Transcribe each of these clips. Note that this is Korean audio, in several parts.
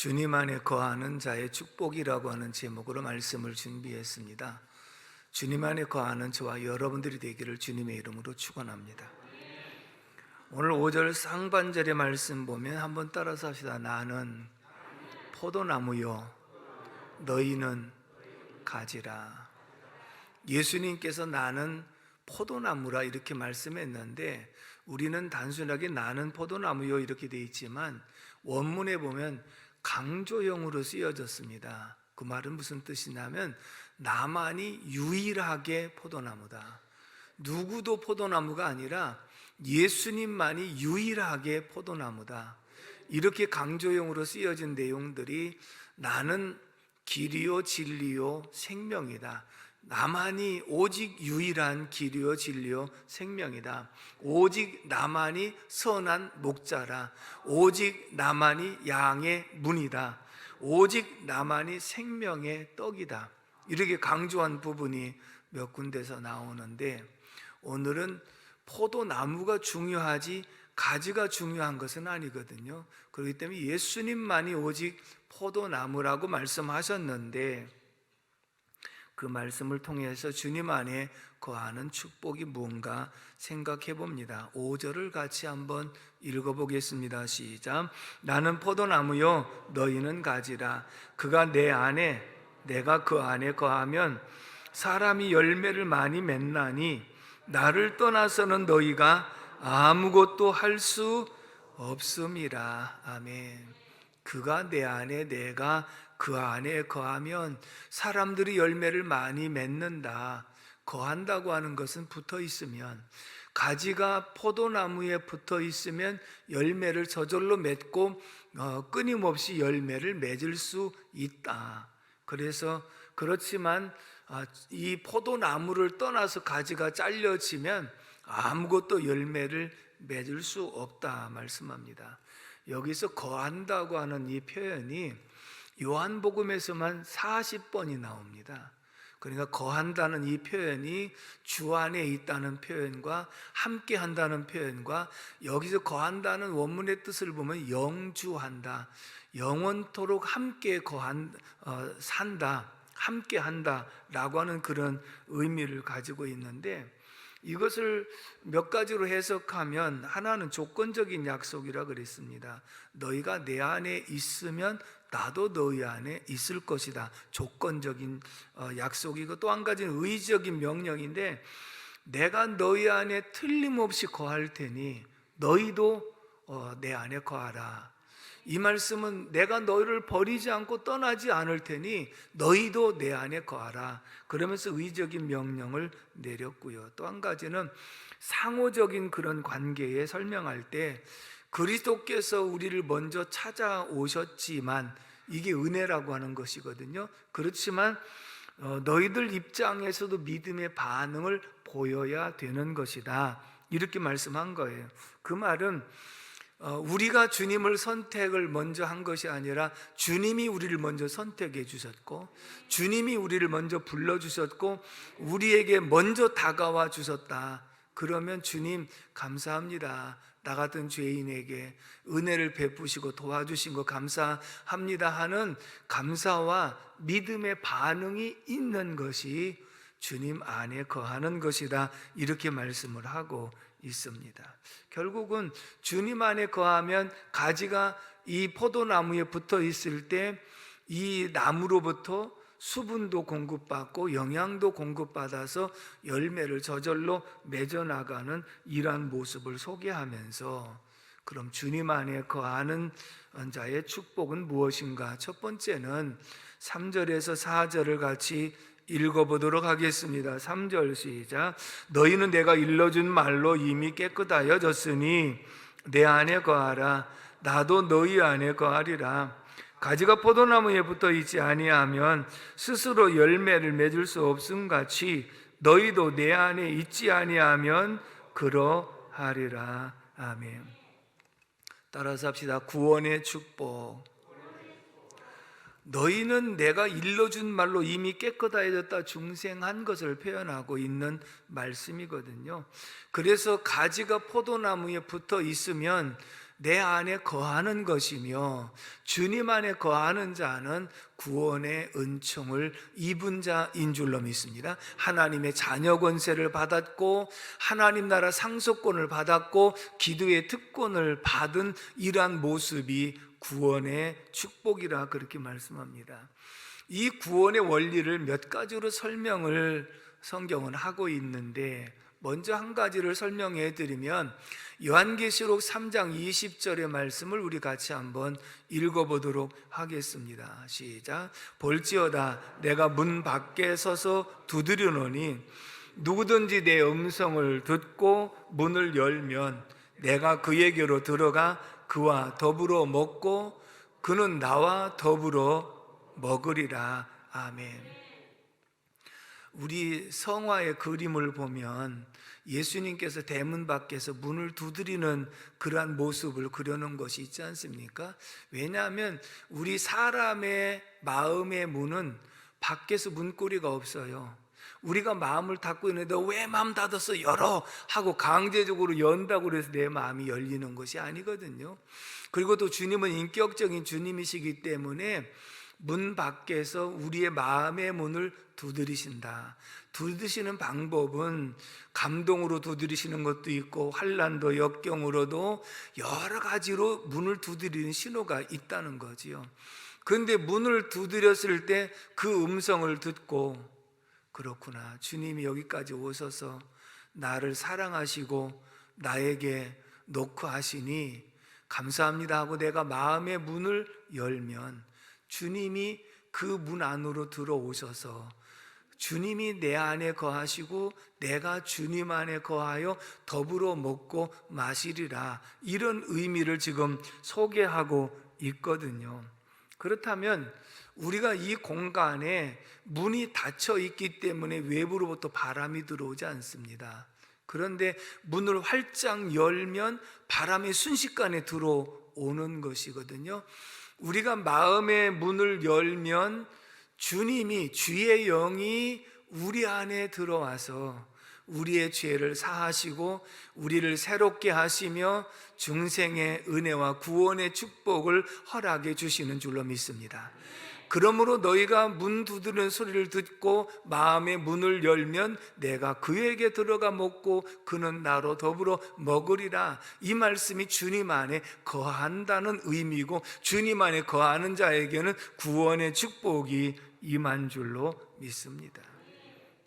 주님 안에 거하는 자의 축복이라고 하는 제목으로 말씀을 준비했습니다. 주님 안에 거하는 저와 여러분들이 되기를 주님의 이름으로 축원합니다. 오늘 5절 상반절의 말씀 보면 한번 따라서 합시다. 나는 포도나무요 너희는 가지라. 예수님께서 나는 포도나무라 이렇게 말씀했는데, 우리는 단순하게 나는 포도나무요 이렇게 되어 있지만 원문에 보면 강조형으로 쓰여졌습니다. 그 말은 무슨 뜻이냐면 나만이 유일하게 포도나무다. 누구도 포도나무가 아니라 예수님만이 유일하게 포도나무다. 이렇게 강조형으로 쓰여진 내용들이 나는 길이요 진리요 생명이다. 나만이 오직 유일한 길이요 진리요 생명이다. 오직 나만이 선한 목자라. 오직 나만이 양의 문이다. 오직 나만이 생명의 떡이다. 이렇게 강조한 부분이 몇 군데서 나오는데, 오늘은 포도나무가 중요하지 가지가 중요한 것은 아니거든요. 그렇기 때문에 예수님만이 오직 포도나무라고 말씀하셨는데, 그 말씀을 통해서 주님 안에 거하는 축복이 뭔가 생각해 봅니다. 5절을 같이 한번 읽어보겠습니다. 시작. 나는 포도나무요 너희는 가지라. 그가 내 안에 내가 그 안에 거하면 사람이 열매를 많이 맺나니 나를 떠나서는 너희가 아무것도 할 수 없음이라. 아멘. 그가 내 안에 내가 그 안에 거하면 사람들이 열매를 많이 맺는다. 거한다고 하는 것은 붙어 있으면, 가지가 포도나무에 붙어 있으면 열매를 저절로 맺고 끊임없이 열매를 맺을 수 있다. 그래서 그렇지만 이 포도나무를 떠나서 가지가 잘려지면 아무것도 열매를 맺을 수 없다 말씀합니다. 여기서 거한다고 하는 이 표현이 요한복음에서만 40번이 나옵니다. 그러니까 거한다는 이 표현이 주 안에 있다는 표현과 함께 한다는 표현과, 여기서 거한다는 원문의 뜻을 보면 영주한다, 영원토록 함께 산다, 함께 한다라고 하는 그런 의미를 가지고 있는데, 이것을 몇 가지로 해석하면 하나는 조건적인 약속이라 그랬습니다. 너희가 내 안에 있으면 나도 너희 안에 있을 것이다. 조건적인 약속이고, 또 한 가지는 의지적인 명령인데, 내가 너희 안에 틀림없이 거할 테니 너희도 내 안에 거하라. 이 말씀은 내가 너희를 버리지 않고 떠나지 않을 테니 너희도 내 안에 거하라. 그러면서 의적인 명령을 내렸고요. 또 한 가지는 상호적인 그런 관계에 설명할 때, 그리스도께서 우리를 먼저 찾아오셨지만, 이게 은혜라고 하는 것이거든요. 그렇지만 너희들 입장에서도 믿음의 반응을 보여야 되는 것이다. 이렇게 말씀한 거예요. 그 말은 우리가 주님을 선택을 먼저 한 것이 아니라 주님이 우리를 먼저 선택해 주셨고, 주님이 우리를 먼저 불러주셨고, 우리에게 먼저 다가와 주셨다. 그러면 주님 감사합니다. 나 같은 죄인에게 은혜를 베푸시고 도와주신 거 감사합니다 하는 감사와 믿음의 반응이 있는 것이 주님 안에 거하는 것이다. 이렇게 말씀을 하고 있습니다. 결국은 주님 안에 거하면 가지가 이 포도나무에 붙어 있을 때 이 나무로부터 수분도 공급받고 영양도 공급받아서 열매를 저절로 맺어나가는 이러한 모습을 소개하면서, 그럼 주님 안에 거하는 자의 축복은 무엇인가? 첫 번째는 3절에서 4절을 같이 읽어보도록 하겠습니다. 3절 시작. 너희는 내가 일러준 말로 이미 깨끗하여졌으니 내 안에 거하라. 나도 너희 안에 거하리라. 가지가 포도나무에 붙어 있지 아니하면 스스로 열매를 맺을 수 없음같이 너희도 내 안에 있지 아니하면 그러하리라. 아멘. 따라서 합시다. 구원의 축복. 너희는 내가 일러준 말로 이미 깨끗하여졌다, 중생한 것을 표현하고 있는 말씀이거든요. 그래서 가지가 포도나무에 붙어 있으면 내 안에 거하는 것이며 주님 안에 거하는 자는 구원의 은총을 입은 자인 줄로 믿습니다. 하나님의 자녀 권세를 받았고 하나님 나라 상속권을 받았고 기도의 특권을 받은 이러한 모습이 구원의 축복이라 그렇게 말씀합니다. 이 구원의 원리를 몇 가지로 설명을 성경은 하고 있는데, 먼저 한 가지를 설명해 드리면 요한계시록 3장 20절의 말씀을 우리 같이 한번 읽어보도록 하겠습니다. 시작. 볼지어다 내가 문 밖에 서서 두드리노니 누구든지 내 음성을 듣고 문을 열면 내가 그에게로 들어가 그와 더불어 먹고 그는 나와 더불어 먹으리라. 아멘. 우리 성화의 그림을 보면 예수님께서 대문 밖에서 문을 두드리는 그러한 모습을 그려놓은 것이 있지 않습니까? 왜냐하면 우리 사람의 마음의 문은 밖에서 문고리가 없어요. 우리가 마음을 닫고 있는데 왜 마음 닫았어? 열어! 하고 강제적으로 연다고 해서 내 마음이 열리는 것이 아니거든요. 그리고 또 주님은 인격적인 주님이시기 때문에 문 밖에서 우리의 마음의 문을 두드리신다. 두드리시는 방법은 감동으로 두드리시는 것도 있고 환난도 역경으로도 여러 가지로 문을 두드리는 신호가 있다는 거지요. 그런데 문을 두드렸을 때 그 음성을 듣고, 그렇구나, 주님이 여기까지 오셔서 나를 사랑하시고 나에게 놓고 하시니 감사합니다 하고 내가 마음의 문을 열면 주님이 그 문 안으로 들어오셔서 주님이 내 안에 거하시고 내가 주님 안에 거하여 더불어 먹고 마시리라, 이런 의미를 지금 소개하고 있거든요. 그렇다면 우리가 이 공간에 문이 닫혀 있기 때문에 외부로부터 바람이 들어오지 않습니다. 그런데 문을 활짝 열면 바람이 순식간에 들어오는 것이거든요. 우리가 마음의 문을 열면 주님이, 주의 영이 우리 안에 들어와서 우리의 죄를 사하시고 우리를 새롭게 하시며 중생의 은혜와 구원의 축복을 허락해 주시는 줄로 믿습니다. 그러므로 너희가 문 두드리는 소리를 듣고 마음의 문을 열면 내가 그에게 들어가 먹고 그는 나로 더불어 먹으리라. 이 말씀이 주님 안에 거한다는 의미고 주님 안에 거하는 자에게는 구원의 축복이 임한 줄로 믿습니다.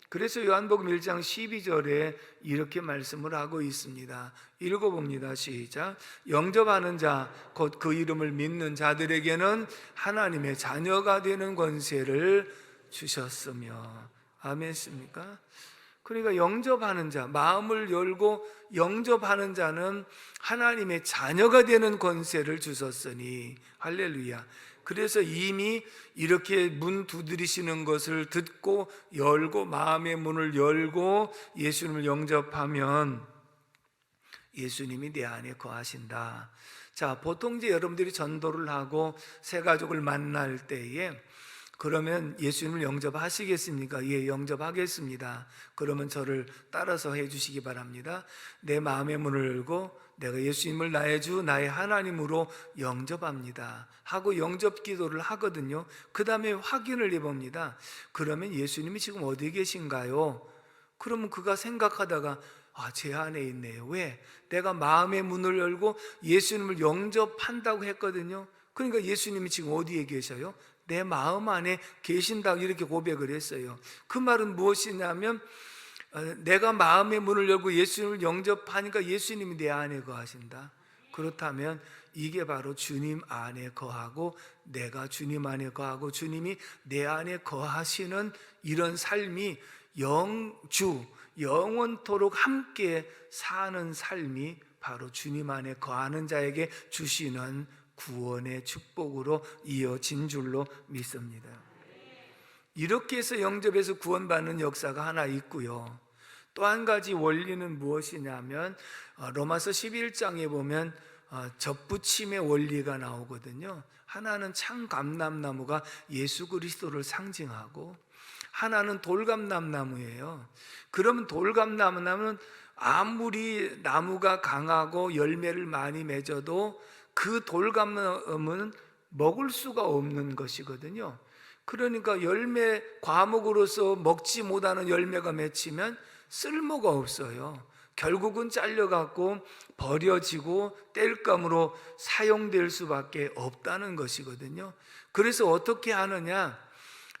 그래서 요한복음 1장 12절에 이렇게 말씀을 하고 있습니다. 읽어봅니다. 시작. 영접하는 자, 곧 그 이름을 믿는 자들에게는 하나님의 자녀가 되는 권세를 주셨으며. 아멘입니까? 그러니까 영접하는 자, 마음을 열고 영접하는 자는 하나님의 자녀가 되는 권세를 주셨으니. 할렐루야. 그래서 이미 이렇게 문 두드리시는 것을 듣고 열고 마음의 문을 열고 예수님을 영접하면 예수님이 내 안에 거하신다. 자, 보통 이제 여러분들이 전도를 하고 새 가족을 만날 때에 그러면 예수님을 영접하시겠습니까? 예, 영접하겠습니다. 그러면 저를 따라서 해주시기 바랍니다. 내 마음의 문을 열고 내가 예수님을 나의 주, 나의 하나님으로 영접합니다 하고 영접 기도를 하거든요. 그 다음에 확인을 해봅니다. 그러면 예수님이 지금 어디 계신가요? 그러면 그가 생각하다가 제 안에 있네요. 왜? 내가 마음의 문을 열고 예수님을 영접한다고 했거든요. 그러니까 예수님이 지금 어디에 계셔요? 내 마음 안에 계신다고 이렇게 고백을 했어요. 그 말은 무엇이냐면 내가 마음의 문을 열고 예수님을 영접하니까 예수님이 내 안에 거하신다. 그렇다면 이게 바로 주님 안에 거하고 내가 주님 안에 거하고 주님이 내 안에 거하시는 이런 삶이 영원토록 함께 사는 삶이 바로 주님 안에 거하는 자에게 주시는 구원의 축복으로 이어진 줄로 믿습니다. 이렇게 해서 영접해서 구원받는 역사가 하나 있고요. 또 한 가지 원리는 무엇이냐면 로마서 11장에 보면 접붙임의 원리가 나오거든요. 하나는 참감람나무가 예수 그리스도를 상징하고 하나는 돌감람나무예요. 그러면 돌감나무는 아무리 나무가 강하고 열매를 많이 맺어도 그 돌감나무는 먹을 수가 없는 것이거든요. 그러니까 열매 과목으로서 먹지 못하는 열매가 맺히면 쓸모가 없어요. 결국은 잘려갖고 버려지고 땔감으로 사용될 수밖에 없다는 것이거든요. 그래서 어떻게 하느냐,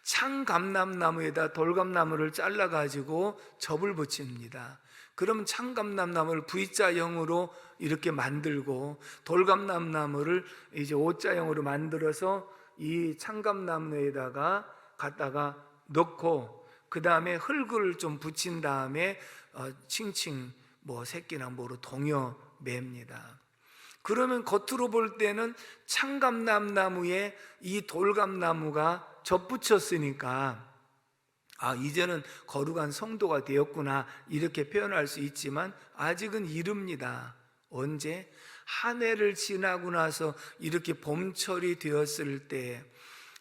창감람나무에다 돌감나무를 잘라가지고 접을 붙입니다. 그러면 창감람나무를 V자형으로 이렇게 만들고 돌감람나무를 이제 O자형으로 만들어서 이 창감나무에다가 갖다가 넣고 그 다음에 흙을 좀 붙인 다음에 칭칭 새끼나 뭐로 동여 맵니다. 그러면 겉으로 볼 때는 창감람나무에 이 돌감나무가 접붙였으니까 이제는 거룩한 성도가 되었구나 이렇게 표현할 수 있지만 아직은 이릅니다. 언제? 한 해를 지나고 나서 이렇게 봄철이 되었을 때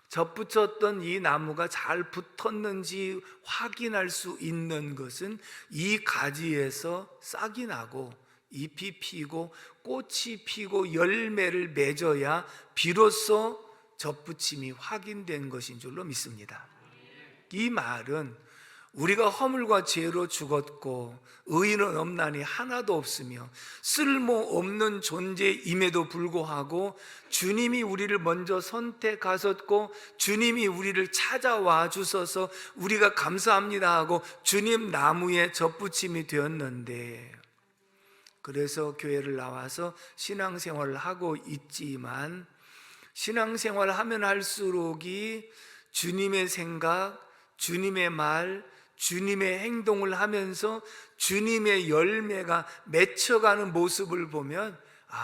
접붙였던 이 나무가 잘 붙었는지 확인할 수 있는 것은 이 가지에서 싹이 나고 잎이 피고 꽃이 피고 열매를 맺어야 비로소 접붙임이 확인된 것인 줄로 믿습니다. 이 말은 우리가 허물과 죄로 죽었고 의인은 없나니 하나도 없으며 쓸모없는 존재임에도 불구하고 주님이 우리를 먼저 선택하셨고 주님이 우리를 찾아와 주셔서 우리가 감사합니다 하고 주님 나무에 접붙임이 되었는데, 그래서 교회를 나와서 신앙생활을 하고 있지만 신앙생활을 하면 할수록이 주님의 생각, 주님의 말, 주님의 행동을 하면서 주님의 열매가 맺혀가는 모습을 보면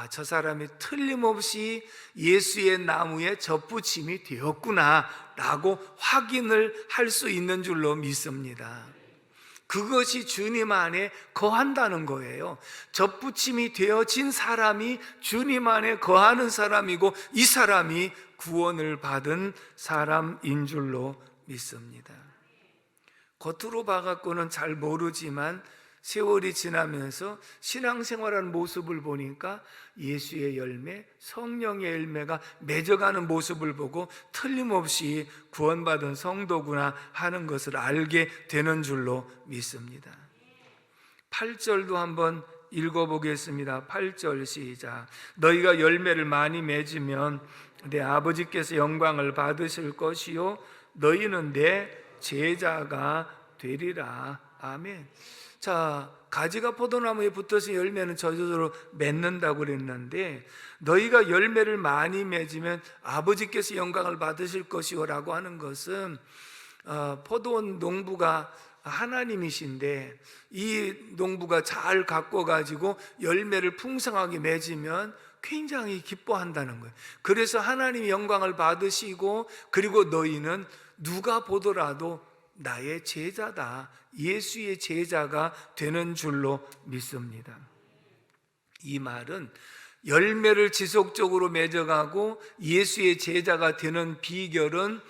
저 사람이 틀림없이 예수의 나무에 접붙임이 되었구나 라고 확인을 할 수 있는 줄로 믿습니다. 그것이 주님 안에 거한다는 거예요. 접붙임이 되어진 사람이 주님 안에 거하는 사람이고 이 사람이 구원을 받은 사람인 줄로 믿습니다. 겉으로 봐갖고는 잘 모르지만 세월이 지나면서 신앙생활하는 모습을 보니까 예수의 열매, 성령의 열매가 맺어가는 모습을 보고 틀림없이 구원받은 성도구나 하는 것을 알게 되는 줄로 믿습니다. 8절도 한번 읽어보겠습니다. 8절 시작. 너희가 열매를 많이 맺으면 내 아버지께서 영광을 받으실 것이요 너희는 내 제자가 되리라. 아멘. 자, 가지가 포도나무에 붙어서 열매는 저절로 맺는다고 그랬는데 너희가 열매를 많이 맺으면 아버지께서 영광을 받으실 것이요 라고 하는 것은 포도 농부가 하나님이신데 이 농부가 잘 가꿔가지고 열매를 풍성하게 맺으면 굉장히 기뻐한다는 거예요. 그래서 하나님이 영광을 받으시고 그리고 너희는 누가 보더라도 나의 제자다, 예수의 제자가 되는 줄로 믿습니다. 이 말은 열매를 지속적으로 맺어가고 예수의 제자가 되는 비결은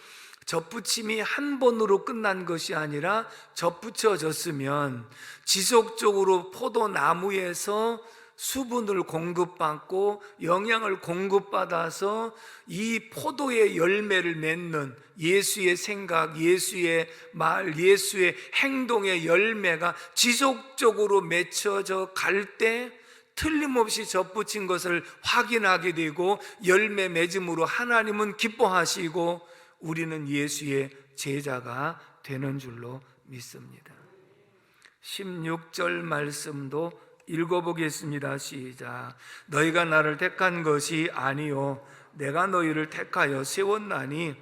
접붙임이 한 번으로 끝난 것이 아니라 접붙여졌으면 지속적으로 포도나무에서 수분을 공급받고 영양을 공급받아서 이 포도의 열매를 맺는 예수의 생각, 예수의 말, 예수의 행동의 열매가 지속적으로 맺혀져 갈 때 틀림없이 접붙인 것을 확인하게 되고 열매 맺음으로 하나님은 기뻐하시고 우리는 예수의 제자가 되는 줄로 믿습니다. 16절 말씀도 읽어보겠습니다. 시작. 너희가 나를 택한 것이 아니요 내가 너희를 택하여 세웠나니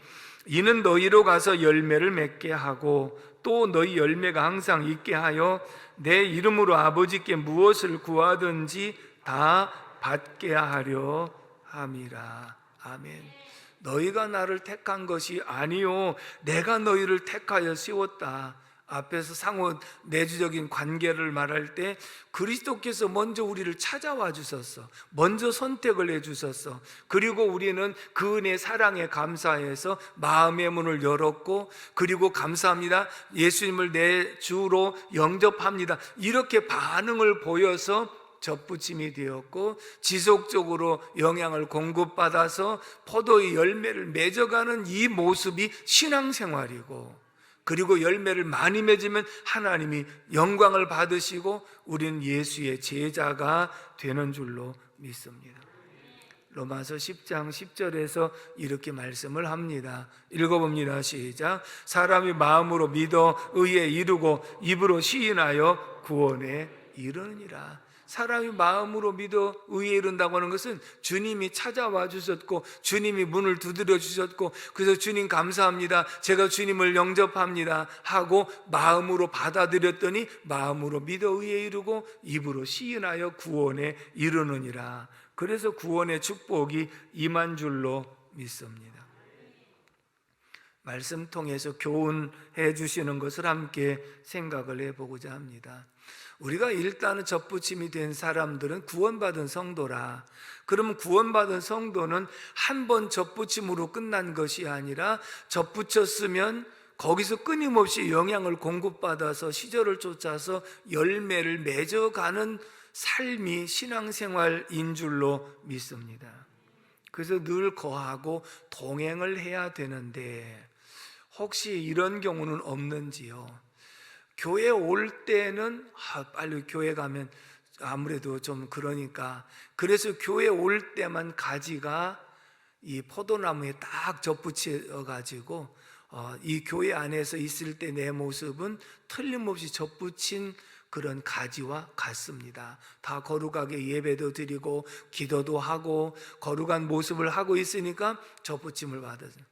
이는 너희로 가서 열매를 맺게 하고 또 너희 열매가 항상 있게 하여 내 이름으로 아버지께 무엇을 구하든지 다 받게 하려 함이라. 아멘. 너희가 나를 택한 것이 아니요 내가 너희를 택하여 세웠다. 앞에서 상호 내주적인 관계를 말할 때 그리스도께서 먼저 우리를 찾아와 주셨어. 먼저 선택을 해 주셨어. 그리고 우리는 그 은혜 사랑에 감사해서 마음의 문을 열었고, 그리고 감사합니다, 예수님을 내 주로 영접합니다, 이렇게 반응을 보여서 접붙임이 되었고, 지속적으로 영향을 공급받아서 포도의 열매를 맺어가는 이 모습이 신앙생활이고, 그리고 열매를 많이 맺으면 하나님이 영광을 받으시고 우리는 예수의 제자가 되는 줄로 믿습니다. 로마서 10장 10절에서 이렇게 말씀을 합니다. 읽어봅니다. 시작. 사람이 마음으로 믿어 의에 이르고 입으로 시인하여 구원에 이르느니라. 사람이 마음으로 믿어 의에 이른다고 하는 것은 주님이 찾아와 주셨고, 주님이 문을 두드려 주셨고, 그래서 주님 감사합니다, 제가 주님을 영접합니다 하고 마음으로 받아들였더니 마음으로 믿어 의에 이르고 입으로 시인하여 구원에 이르느니라. 그래서 구원의 축복이 임한 줄로 믿습니다. 말씀 통해서 교훈해 주시는 것을 함께 생각을 해보고자 합니다. 우리가 일단은 접붙임이 된 사람들은 구원받은 성도라. 그러면 구원받은 성도는 한 번 접붙임으로 끝난 것이 아니라 접붙였으면 거기서 끊임없이 영향을 공급받아서 시절을 쫓아서 열매를 맺어가는 삶이 신앙생활인 줄로 믿습니다. 그래서 늘 거하고 동행을 해야 되는데 혹시 이런 경우는 없는지요? 교회 올 때는 빨리 교회 가면 아무래도 좀 그러니까, 그래서 교회 올 때만 가지가 이 포도나무에 딱 접붙여 가지고 이 교회 안에서 있을 때 내 모습은 틀림없이 접붙인 그런 가지와 같습니다. 다 거룩하게 예배도 드리고 기도도 하고 거룩한 모습을 하고 있으니까 접붙임을 받았어요.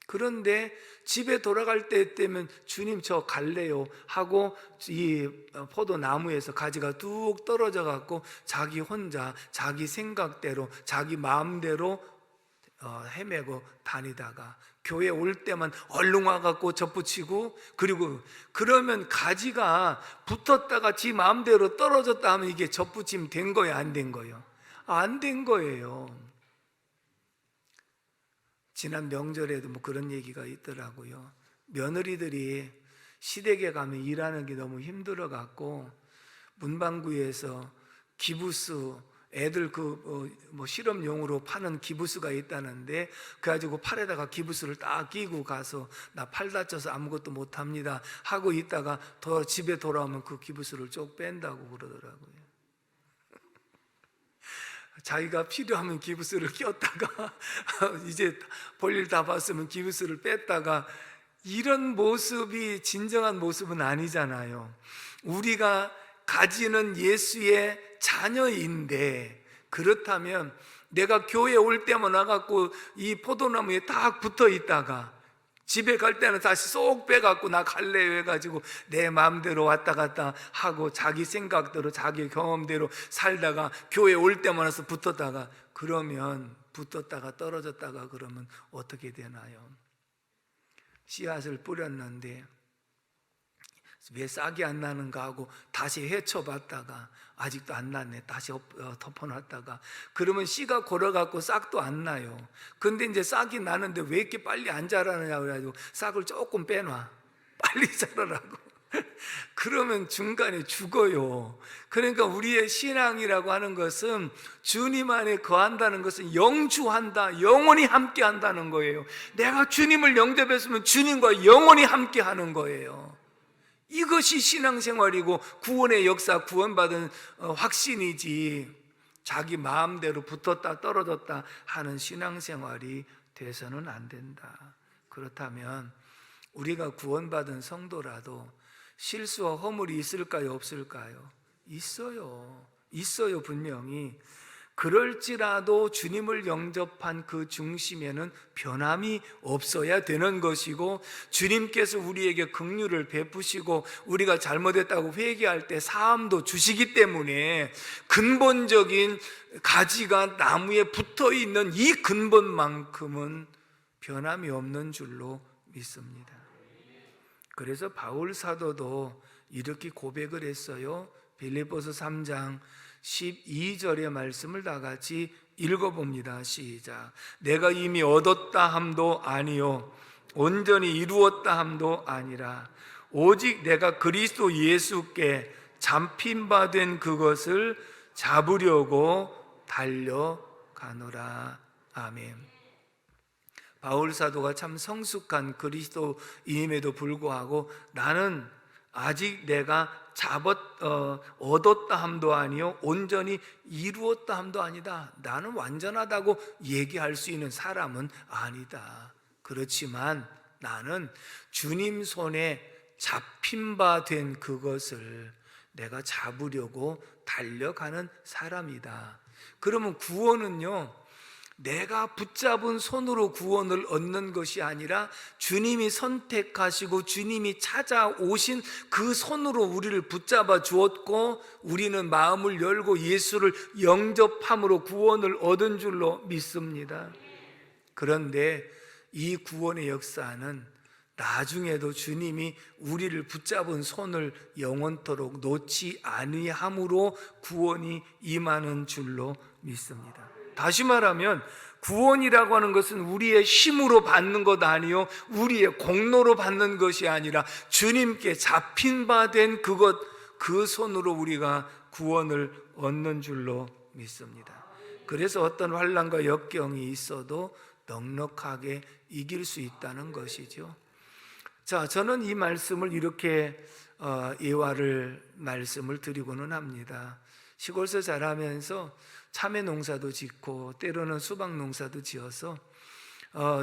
그런데 집에 돌아갈 때 되면 주님 저 갈래요 하고 이 포도나무에서 가지가 뚝 떨어져 갖고 자기 혼자 자기 생각대로 자기 마음대로 헤매고 다니다가 교회 올 때만 얼른 와갖고 접붙이고, 그리고 그러면 가지가 붙었다가 지 마음대로 떨어졌다 하면 이게 접붙임 된 거예요, 안 된 거예요? 안 된 거예요. 지난 명절에도 뭐 그런 얘기가 있더라고요. 며느리들이 시댁에 가면 일하는 게 너무 힘들어 갖고 문방구에서 기부스, 애들 뭐 실험용으로 파는 기부스가 있다는데 그래가지고 팔에다가 기부스를 딱 끼고 가서 나 팔 다쳐서 아무것도 못합니다 하고 있다가 집에 돌아오면 그 기부스를 쭉 뺀다고 그러더라고요. 자기가 필요하면 기부스를 꼈다가 이제 볼일 다 봤으면 기부스를 뺐다가, 이런 모습이 진정한 모습은 아니잖아요. 우리가 가지는 예수의 자녀인데, 그렇다면 내가 교회 올 때만 와갖고 이 포도나무에 딱 붙어 있다가 집에 갈 때는 다시 쏙 빼갖고 나 갈래요 해가지고 내 마음대로 왔다 갔다 하고 자기 생각대로 자기 경험대로 살다가 교회 올 때만 와서 붙었다가, 그러면 붙었다가 떨어졌다가 그러면 어떻게 되나요? 씨앗을 뿌렸는데 왜 싹이 안 나는가 하고 다시 헤쳐봤다가 아직도 안 났네, 다시 덮어놨다가 그러면 씨가 골아갖고 싹도 안 나요. 근데 이제 싹이 나는데 왜 이렇게 빨리 안 자라느냐 그래가지고 싹을 조금 빼놔, 빨리 자라라고. 그러면 중간에 죽어요. 그러니까 우리의 신앙이라고 하는 것은 주님 안에 거한다는 것은 영주한다, 영원히 함께 한다는 거예요. 내가 주님을 영접했으면 주님과 영원히 함께 하는 거예요. 이것이 신앙생활이고 구원의 역사, 구원받은 확신이지, 자기 마음대로 붙었다 떨어졌다 하는 신앙생활이 돼서는 안 된다. 그렇다면 우리가 구원받은 성도라도 실수와 허물이 있을까요, 없을까요? 있어요, 분명히. 그럴지라도 주님을 영접한 그 중심에는 변함이 없어야 되는 것이고, 주님께서 우리에게 긍휼을 베푸시고 우리가 잘못했다고 회개할 때 사함도 주시기 때문에 근본적인 가지가 나무에 붙어 있는 이 근본만큼은 변함이 없는 줄로 믿습니다. 그래서 바울 사도도 이렇게 고백을 했어요. 빌립보서 3장 12절의 말씀을 다 같이 읽어봅니다. 시작. 내가 이미 얻었다 함도 아니요 온전히 이루었다 함도 아니라 오직 내가 그리스도 예수께 잡힌 바 된 그것을 잡으려고 달려가노라. 아멘. 바울 사도가 참 성숙한 그리스도인임에도 불구하고 나는 아직 내가 얻었다 함도 아니요 온전히 이루었다 함도 아니다. 나는 완전하다고 얘기할 수 있는 사람은 아니다. 그렇지만 나는 주님 손에 잡힌 바 된 그것을 내가 잡으려고 달려가는 사람이다. 그러면 구원은요, 내가 붙잡은 손으로 구원을 얻는 것이 아니라 주님이 선택하시고 주님이 찾아오신 그 손으로 우리를 붙잡아 주었고 우리는 마음을 열고 예수를 영접함으로 구원을 얻은 줄로 믿습니다. 그런데 이 구원의 역사는 나중에도 주님이 우리를 붙잡은 손을 영원토록 놓지 아니함으로 구원이 임하는 줄로 믿습니다. 다시 말하면 구원이라고 하는 것은 우리의 힘으로 받는 것 아니요 우리의 공로로 받는 것이 아니라 주님께 잡힌 바 된 그것, 그 손으로 우리가 구원을 얻는 줄로 믿습니다. 그래서 어떤 환난과 역경이 있어도 넉넉하게 이길 수 있다는 것이죠. 자, 저는 이 말씀을 이렇게 예화를 말씀을 드리고는 합니다. 시골에서 자라면서 참외 농사도 짓고 때로는 수박 농사도 지어서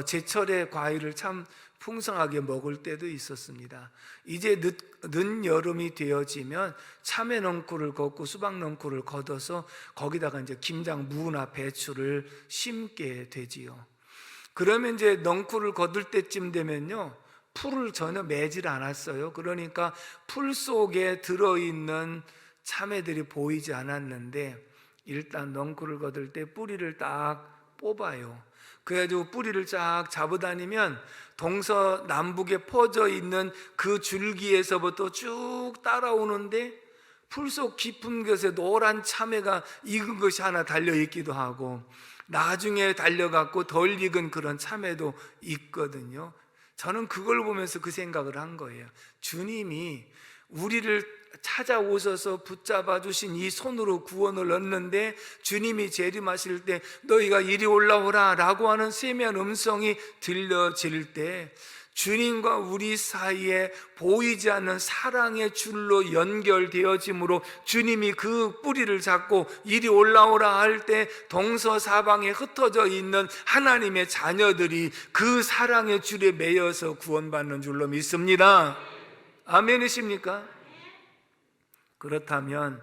제철에 과일을 참 풍성하게 먹을 때도 있었습니다. 이제 늦 여름이 되어지면 참외 넝쿨을 걷고 수박 넝쿨을 걷어서 거기다가 이제 김장, 무나 배추를 심게 되지요. 그러면 이제 넝쿨을 거둘 때쯤 되면요, 풀을 전혀 매질 않았어요. 그러니까 풀 속에 들어있는 참외들이 보이지 않았는데 일단 넝쿨을 거둘 때 뿌리를 딱 뽑아요. 그래가지고 뿌리를 쫙 잡아다니면 동서남북에 퍼져 있는 그 줄기에서부터 쭉 따라오는데 풀 속 깊은 곳에 노란 참외가 익은 것이 하나 달려있기도 하고 나중에 달려갖고 덜 익은 그런 참외도 있거든요. 저는 그걸 보면서 그 생각을 한 거예요. 주님이 우리를 찾아오셔서 붙잡아 주신 이 손으로 구원을 얻는데 주님이 재림하실 때 너희가 이리 올라오라 라고 하는 세미한 음성이 들려질 때 주님과 우리 사이에 보이지 않는 사랑의 줄로 연결되어짐으로 주님이 그 뿌리를 잡고 이리 올라오라 할 때 동서사방에 흩어져 있는 하나님의 자녀들이 그 사랑의 줄에 매여서 구원받는 줄로 믿습니다. 아멘이십니까? 그렇다면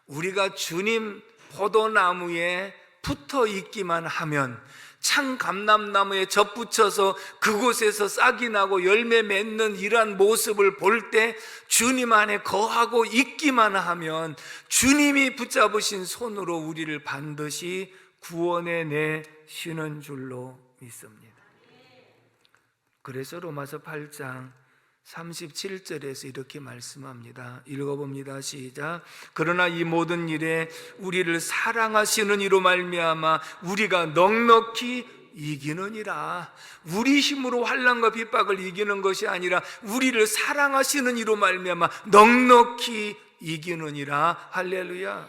우리가 주님 포도나무에 붙어 있기만 하면 창감람나무에 접붙여서 그곳에서 싹이 나고 열매 맺는 이러한 모습을 볼 때 주님 안에 거하고 있기만 하면 주님이 붙잡으신 손으로 우리를 반드시 구원해 내시는 줄로 믿습니다. 그래서 로마서 8장 37절에서 이렇게 말씀합니다. 읽어봅니다. 시작. 그러나 이 모든 일에 우리를 사랑하시는 이로 말미암아 우리가 넉넉히 이기느니라. 우리 힘으로 환난과 핍박을 이기는 것이 아니라 우리를 사랑하시는 이로 말미암아 넉넉히 이기느니라. 할렐루야.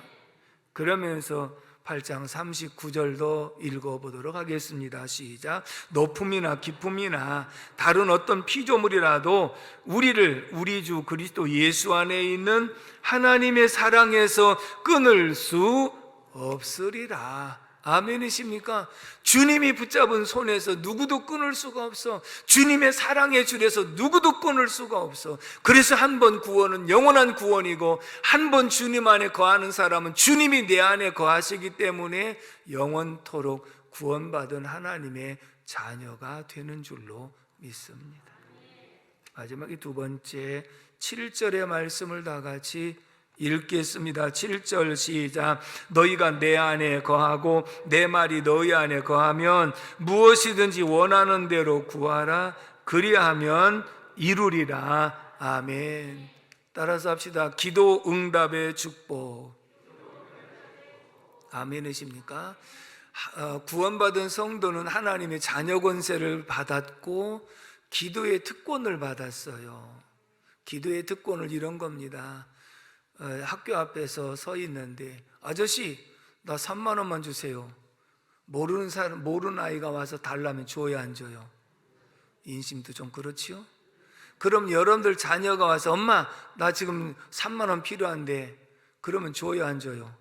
그러면서 8장 39절도 읽어보도록 하겠습니다. 시작. 높음이나 깊음이나 다른 어떤 피조물이라도 우리를 우리 주 그리스도 예수 안에 있는 하나님의 사랑에서 끊을 수 없으리라. 아멘이십니까? 주님이 붙잡은 손에서 누구도 끊을 수가 없어. 주님의 사랑의 줄에서 누구도 끊을 수가 없어. 그래서 한 번 구원은 영원한 구원이고 한 번 주님 안에 거하는 사람은 주님이 내 안에 거하시기 때문에 영원토록 구원받은 하나님의 자녀가 되는 줄로 믿습니다. 마지막에 두 번째 7절의 말씀을 다 같이 읽겠습니다. 7절 시작. 너희가 내 안에 거하고 내 말이 너희 안에 거하면 무엇이든지 원하는 대로 구하라. 그리하면 이루리라. 아멘. 따라서 합시다. 기도 응답의 축복. 아멘이십니까? 구원받은 성도는 하나님의 자녀 권세를 받았고 기도의 특권을 받았어요. 기도의 특권을 이런 겁니다. 학교 앞에서 서 있는데 아저씨 나 3만 원만 주세요. 모르는 사람, 모르는 아이가 와서 달라면 줘야 안 줘요? 인심도 좀 그렇지요? 그럼 여러분들 자녀가 와서 엄마 나 지금 3만 원 필요한데 그러면 줘야 안 줘요?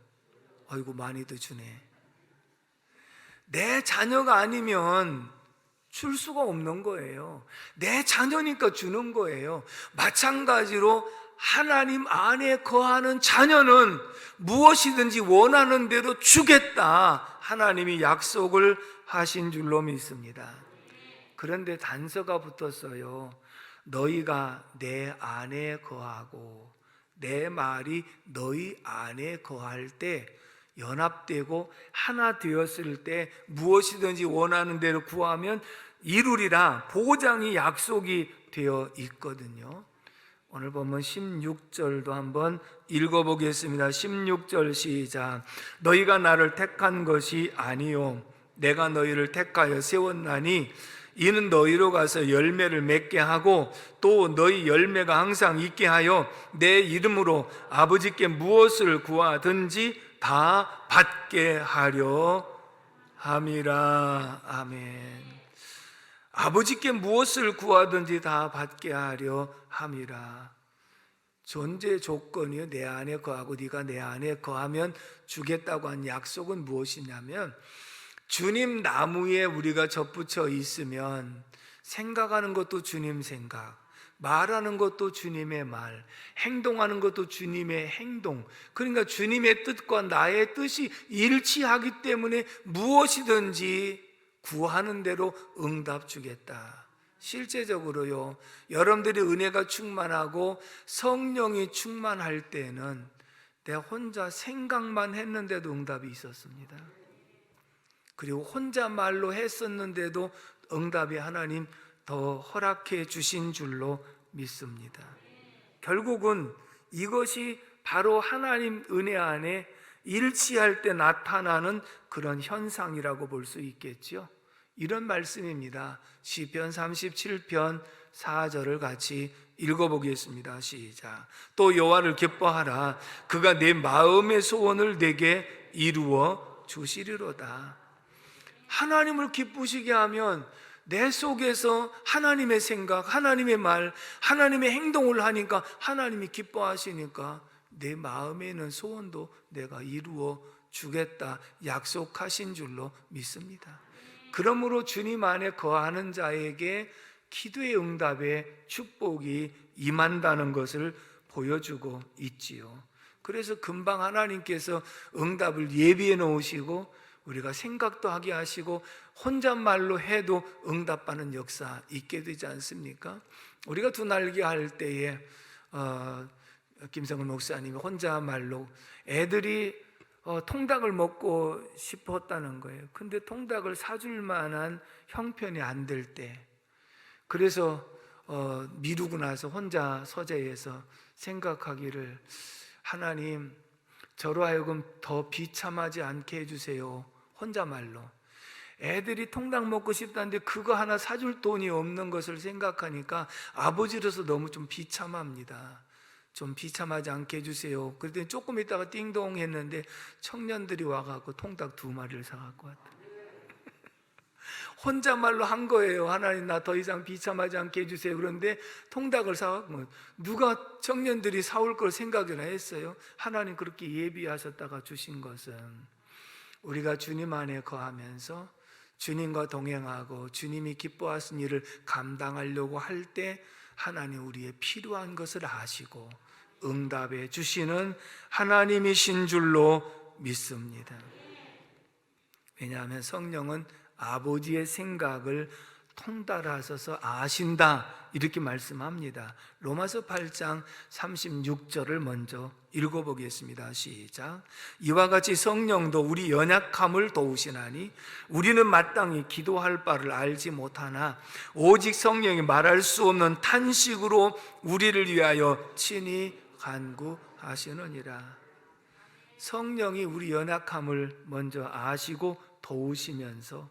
아이고 많이도 주네. 내 자녀가 아니면 줄 수가 없는 거예요. 내 자녀니까 주는 거예요. 마찬가지로 하나님 안에 거하는 자녀는 무엇이든지 원하는 대로 주겠다, 하나님이 약속을 하신 줄로 믿습니다. 그런데 단서가 붙었어요. 너희가 내 안에 거하고 내 말이 너희 안에 거할 때, 연합되고 하나 되었을 때 무엇이든지 원하는 대로 구하면 이루리라 보장이 약속이 되어 있거든요. 오늘 보면 16절도 한번 읽어보겠습니다. 16절 시작. 너희가 나를 택한 것이 아니요 내가 너희를 택하여 세웠나니 이는 너희로 가서 열매를 맺게 하고 또 너희 열매가 항상 있게 하여 내 이름으로 아버지께 무엇을 구하든지 다 받게 하려 함이라. 아멘. 아버지께 무엇을 구하든지 다 받게 하려 함이라. 존재 조건이요, 내 안에 거하고 네가 내 안에 거하면 주겠다고 한 약속은 무엇이냐면, 주님 나무에 우리가 접붙여 있으면 생각하는 것도 주님 생각, 말하는 것도 주님의 말, 행동하는 것도 주님의 행동, 그러니까 주님의 뜻과 나의 뜻이 일치하기 때문에 무엇이든지 구하는 대로 응답 주겠다. 실제적으로요, 여러분들이 은혜가 충만하고 성령이 충만할 때는 내가 혼자 생각만 했는데도 응답이 있었습니다. 그리고 혼자 말로 했었는데도 응답이 하나님 더 허락해 주신 줄로 믿습니다. 결국은 이것이 바로 하나님 은혜 안에 일치할 때 나타나는 그런 현상이라고 볼 수 있겠죠. 이런 말씀입니다. 시편 37편 4절을 같이 읽어보겠습니다. 시작. 또 여호와를 기뻐하라. 그가 내 마음의 소원을 내게 이루어 주시리로다. 하나님을 기쁘시게 하면 내 속에서 하나님의 생각, 하나님의 말, 하나님의 행동을 하니까 하나님이 기뻐하시니까 내 마음에 있는 소원도 내가 이루어 주겠다 약속하신 줄로 믿습니다. 그러므로 주님 안에 거하는 자에게 기도의 응답의 축복이 임한다는 것을 보여주고 있지요. 그래서 금방 하나님께서 응답을 예비해 놓으시고 우리가 생각도 하게 하시고 혼잣말로 해도 응답받는 역사 있게 되지 않습니까? 우리가 두 날개 할 때에 김성근 목사님이 혼잣말로 애들이 통닭을 먹고 싶었다는 거예요. 근데 통닭을 사줄 만한 형편이 안 될 때, 그래서 미루고 나서 혼자 서재에서 생각하기를, 하나님 저로 하여금 더 비참하지 않게 해주세요. 혼자말로 애들이 통닭 먹고 싶다는데 그거 하나 사줄 돈이 없는 것을 생각하니까 아버지로서 너무 좀 비참합니다. 좀 비참하지 않게 해주세요. 그랬더니 조금 있다가 띵동 했는데 청년들이 와갖고 통닭 2마리를 사갖고 왔다. 혼자말로 한 거예요. 하나님 나 더 이상 비참하지 않게 해주세요. 그런데 통닭을 사갖고, 누가 청년들이 사올 걸 생각이나 했어요? 하나님 그렇게 예비하셨다가 주신 것은 우리가 주님 안에 거하면서 주님과 동행하고 주님이 기뻐하신 일을 감당하려고 할 때 하나님 우리의 필요한 것을 아시고 응답해 주시는 하나님이신 줄로 믿습니다. 왜냐하면 성령은 아버지의 생각을 통달하셔서 아신다, 이렇게 말씀합니다. 로마서 8장 36절을 먼저 읽어보겠습니다. 시작. 이와 같이 성령도 우리 연약함을 도우시나니 우리는 마땅히 기도할 바를 알지 못하나 오직 성령이 말할 수 없는 탄식으로 우리를 위하여 친히 간구하시느니라. 성령이 우리 연약함을 먼저 아시고 도우시면서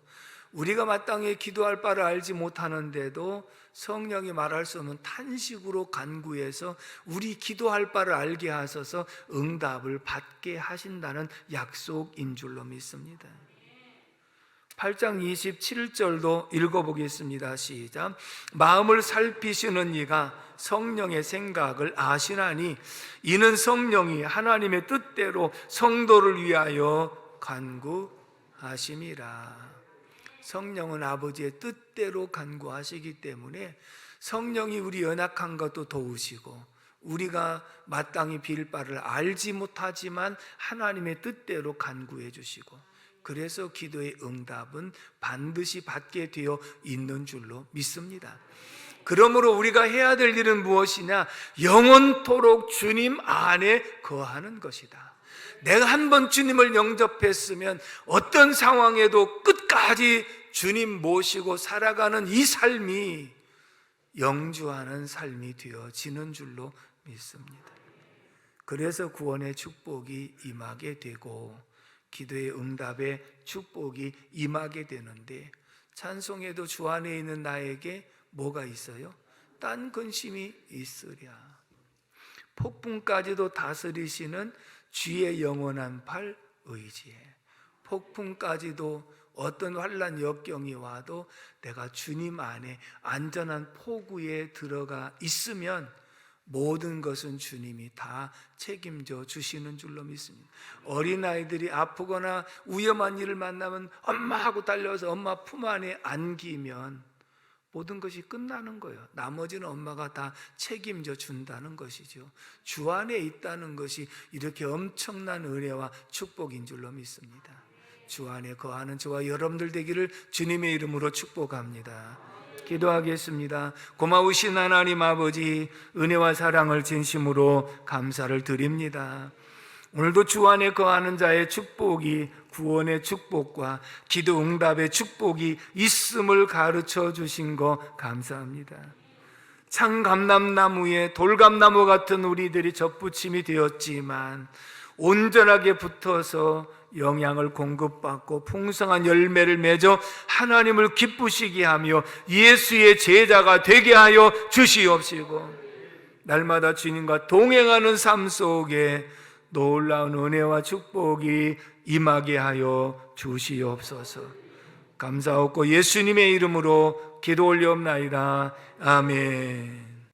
우리가 마땅히 기도할 바를 알지 못하는데도 성령이 말할 수 없는 탄식으로 간구해서 우리 기도할 바를 알게 하셔서 응답을 받게 하신다는 약속인 줄로 믿습니다. 8장 27절도 읽어보겠습니다. 시작. 마음을 살피시는 이가 성령의 생각을 아시나니 이는 성령이 하나님의 뜻대로 성도를 위하여 간구하심이라. 성령은 아버지의 뜻대로 간구하시기 때문에 성령이 우리 연약한 것도 도우시고 우리가 마땅히 빌 바를 알지 못하지만 하나님의 뜻대로 간구해 주시고 그래서 기도의 응답은 반드시 받게 되어 있는 줄로 믿습니다. 그러므로 우리가 해야 될 일은 무엇이냐? 영원토록 주님 안에 거하는 것이다. 내가 한번 주님을 영접했으면 어떤 상황에도 끝까지 주님 모시고 살아가는 이 삶이 영주하는 삶이 되어지는 줄로 믿습니다. 그래서 구원의 축복이 임하게 되고 기도의 응답의 축복이 임하게 되는데, 찬송에도 주 안에 있는 나에게 뭐가 있어요? 딴 근심이 있으랴. 폭풍까지도 다스리시는 주의 영원한 팔 의지해. 폭풍까지도 어떤 환난 역경이 와도 내가 주님 안에 안전한 포구에 들어가 있으면 모든 것은 주님이 다 책임져 주시는 줄로 믿습니다. 어린아이들이 아프거나 위험한 일을 만나면 엄마하고 달려와서 엄마 품 안에 안기면 모든 것이 끝나는 거예요. 나머지는 엄마가 다 책임져 준다는 것이죠. 주 안에 있다는 것이 이렇게 엄청난 은혜와 축복인 줄로 믿습니다. 주 안에 거하는 저와 여러분들 되기를 주님의 이름으로 축복합니다. 기도하겠습니다. 고마우신 하나님 아버지, 은혜와 사랑을 진심으로 감사를 드립니다. 오늘도 주 안에 거하는 자의 축복이 구원의 축복과 기도 응답의 축복이 있음을 가르쳐 주신 거 감사합니다. 창감람나무에 돌감나무 같은 우리들이 접붙임이 되었지만 온전하게 붙어서 영양을 공급받고 풍성한 열매를 맺어 하나님을 기쁘시게 하며 예수의 제자가 되게 하여 주시옵시고, 날마다 주님과 동행하는 삶 속에 놀라운 은혜와 축복이 임하게 하여 주시옵소서. 감사하고 예수님의 이름으로 기도 올리옵나이다. 아멘.